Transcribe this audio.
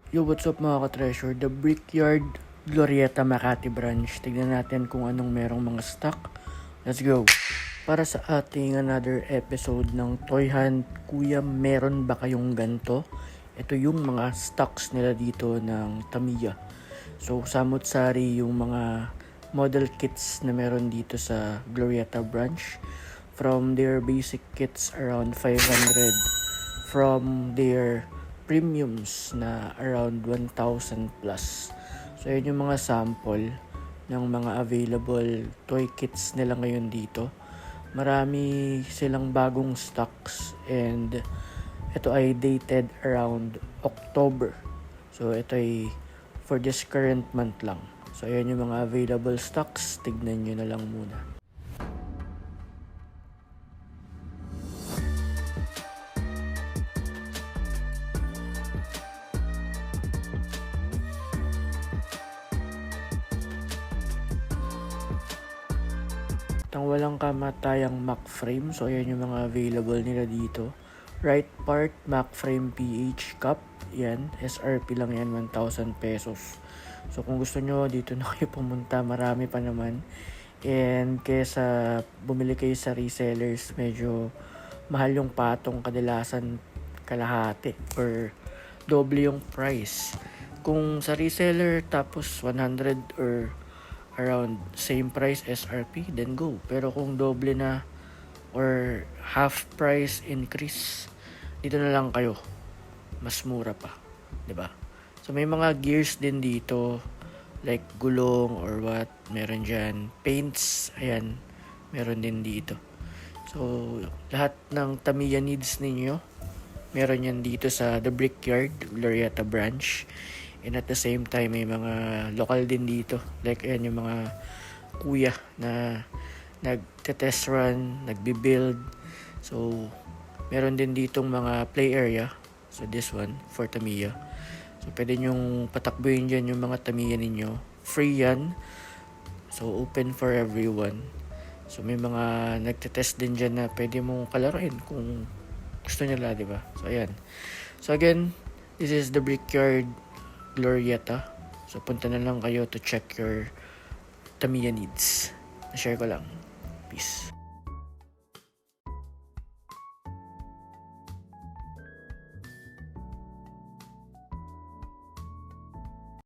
Yo, what's up mga ka-treasure? The Brickyard Glorieta Makati branch. Tignan natin kung anong merong mga stock. Let's go! Para sa ating another episode ng Toy Hunt, kuya, meron ba kayong ganto? Ito yung mga stocks nila dito ng Tamiya. So, samot-sari yung mga model kits na meron dito sa Glorieta branch. From their basic kits around 500. From their premiums na around 1,000 plus. So, yun yung mga sample ng mga available toy kits nila ngayon dito. Marami silang bagong stocks and ito ay dated around October. So, ito ay for this current month lang. So, ayan yung mga available stocks. Tignan nyo na lang muna. Ang walang kamatayang Mac frame. So, ayan yung mga available nila dito. Right part, Mac frame PH cup. Yan, SRP lang yan, 1,000 pesos. So, kung gusto nyo, dito na kayo pumunta. Marami pa naman. And kesa bumili kayo sa resellers, medyo mahal yung patong, kadalasan kalahati or doble yung price. Kung sa reseller tapos 100 or around same price SRP, then go. Pero kung doble na or half price increase, dito na lang kayo. Mas mura pa, 'di ba? So may mga gears din dito like gulong or what, meron diyan. Paints, ayan, meron din dito. So lahat ng Tamiya needs ninyo, meron yan dito sa The Brickyard Glorieta branch. And at the same time, may mga local din dito. Like, ayan yung mga kuya na nagte-test run, nagbi-build. So, meron din ditong mga play area. So, this one, for Tamiya. So, pwede nyong patakbuhin dyan yung mga Tamiya ninyo. Free yan. So, open for everyone. So, may mga nagte-test din dyan na pwede mong kalaruin kung gusto nila, di ba? So, ayan. So, again, this is the Brickyard Glorieta. So, punta na lang kayo to check your Tamiya needs. Na-share ko lang. Peace.